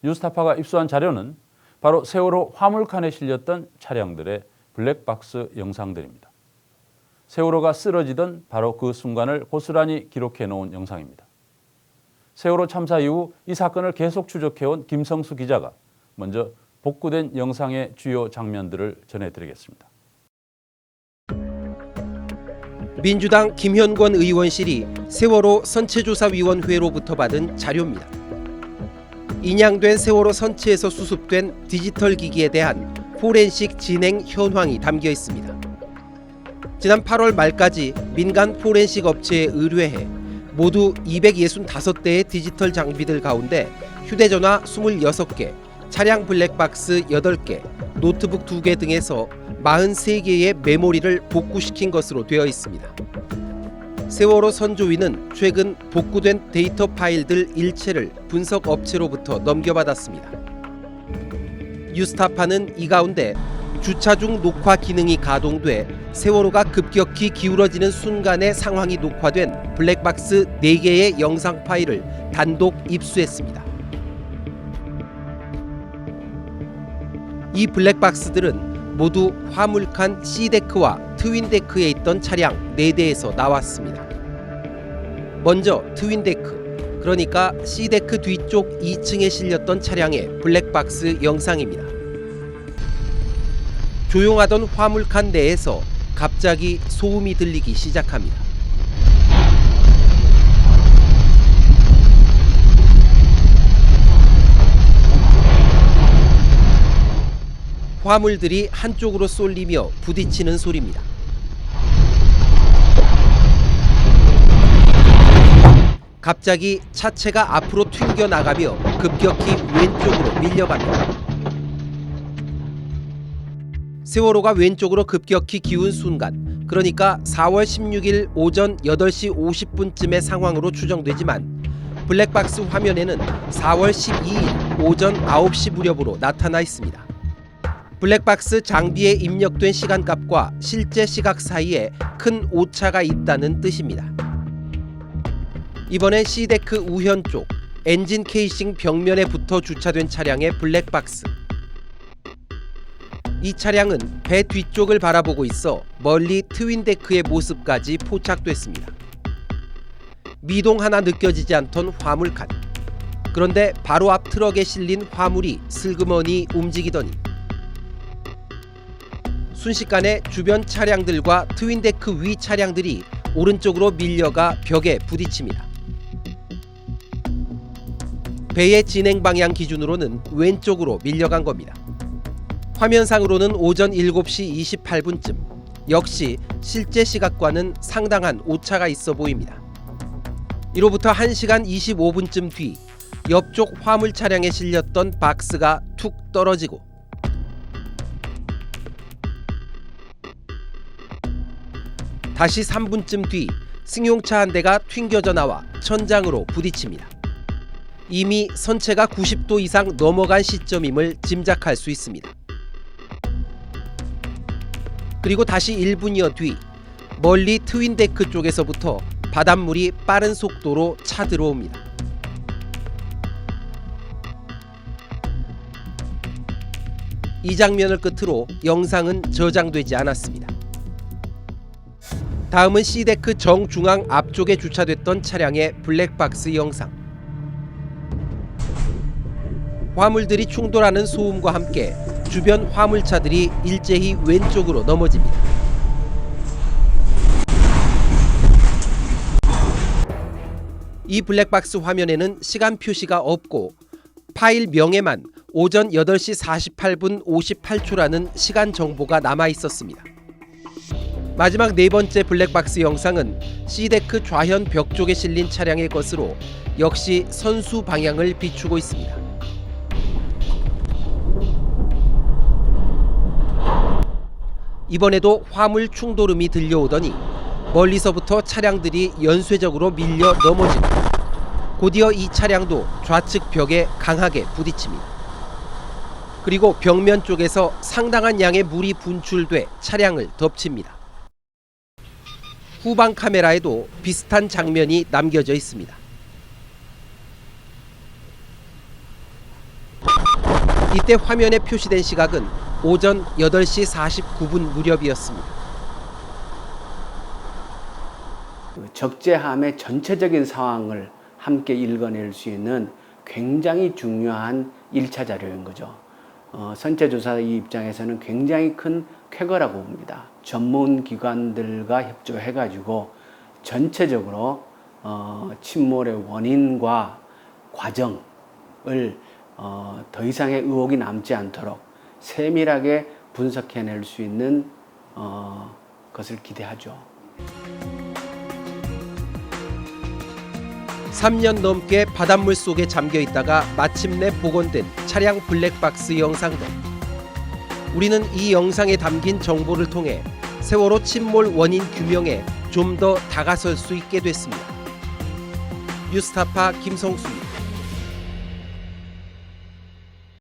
뉴스타파가 입수한 자료는 바로 세월호 화물칸에 실렸던 차량들의 블랙박스 영상들입니다. 세월호가 쓰러지던 바로 그 순간을 고스란히 기록해 놓은 영상입니다. 세월호 참사 이후 이 사건을 계속 추적해온 김성수 기자가 먼저 복구된 영상의 주요 장면들을 전해드리겠습니다. 민주당 김현권 의원실이 세월호 선체조사위원회로부터 받은 자료입니다. 인양된 세월호 선체에서 수습된 디지털 기기에 대한 포렌식 진행 현황이 담겨 있습니다. 지난 8월 말까지 민간 포렌식 업체에 의뢰해 모두 265대의 디지털 장비들 가운데 휴대전화 26개, 차량 블랙박스 8개, 노트북 2개 등에서 43개의 메모리를 복구시킨 것으로 되어 있습니다. 세월호 선조위는 최근 복구된 데이터 파일들 일체를 분석 업체로부터 넘겨받았습니다. 뉴스타파는 이 가운데 주차 중 녹화 기능이 가동돼 세월호가 급격히 기울어지는 순간의 상황이 녹화된 블랙박스 4개의 영상 파일을 단독 입수했습니다. 이 블랙박스들은 모두 화물칸 C데크와 트윈데크에 있던 차량 4대에서 나왔습니다. 먼저 트윈데크, 그러니까 C데크 뒤쪽 2층에 실렸던 차량의 블랙박스 영상입니다. 조용하던 화물칸 내에서 갑자기 소음이 들리기 시작합니다. 화물들이 한쪽으로 쏠리며 부딪히는 소리입니다. 갑자기 차체가 앞으로 튕겨나가며 급격히 왼쪽으로 밀려갑니다. 세월호가 왼쪽으로 급격히 기운 순간, 그러니까 4월 16일 오전 8시 50분쯤의 상황으로 추정되지만 블랙박스 화면에는 4월 12일 오전 9시 무렵으로 나타나 있습니다. 블랙박스 장비에 입력된 시간값과 실제 시각 사이에 큰 오차가 있다는 뜻입니다. 이번엔 C데크 우현 쪽 엔진 케이싱 벽면에 붙어 주차된 차량의 블랙박스. 이 차량은 배 뒤쪽을 바라보고 있어 멀리 트윈데크의 모습까지 포착됐습니다. 미동 하나 느껴지지 않던 화물칸. 그런데 바로 앞 트럭에 실린 화물이 슬그머니 움직이더니 순식간에 주변 차량들과 트윈데크 위 차량들이 오른쪽으로 밀려가 벽에 부딪힙니다. 배의 진행 방향 기준으로는 왼쪽으로 밀려간 겁니다. 화면상으로는 오전 7시 28분쯤, 역시 실제 시각과는 상당한 오차가 있어 보입니다. 이로부터 1시간 25분쯤 뒤 옆쪽 화물 차량에 실렸던 박스가 툭 떨어지고 다시 3분쯤 뒤 승용차 한 대가 튕겨져 나와 천장으로 부딪힙니다. 이미 선체가 90도 이상 넘어간 시점임을 짐작할 수 있습니다. 그리고 다시 1분여 뒤 멀리 트윈데크 쪽에서부터 바닷물이 빠른 속도로 차들어옵니다. 이 장면을 끝으로 영상은 저장되지 않았습니다. 다음은 C데크 정중앙 앞쪽에 주차됐던 차량의 블랙박스 영상. 화물들이 충돌하는 소음과 함께 주변 화물차들이 일제히 왼쪽으로 넘어집니다. 이 블랙박스 화면에는 시간 표시가 없고 파일 명에만 오전 8시 48분 58초라는 시간 정보가 남아 있었습니다. 마지막 네 번째 블랙박스 영상은 C데크 좌현 벽 쪽에 실린 차량의 것으로 역시 선수 방향을 비추고 있습니다. 이번에도 화물 충돌음이 들려오더니 멀리서부터 차량들이 연쇄적으로 밀려 넘어지고 곧이어 이 차량도 좌측 벽에 강하게 부딪힙니다. 그리고 벽면 쪽에서 상당한 양의 물이 분출돼 차량을 덮칩니다. 후방 카메라에도 비슷한 장면이 남겨져 있습니다. 이때 화면에 표시된 시각은 오전 8시 49분 무렵이었습니다. 적재함의 전체적인 상황을 함께 읽어낼 수 있는 굉장히 중요한 1차 자료인 거죠. 선체조사의 입장에서는 굉장히 큰 쾌거라고 봅니다. 전문 기관들과 협조해가지고 전체적으로 침몰의 원인과 과정을 더 이상의 의혹이 남지 않도록 세밀하게 분석해낼 수 있는 것을 기대하죠. 3년 넘게 바닷물 속에 잠겨 있다가 마침내 복원된 차량 블랙박스 영상들. 우리는 이 영상에 담긴 정보를 통해 세월호 침몰 원인 규명에 좀 더 다가설 수 있게 됐습니다. 뉴스타파 김성수입니다.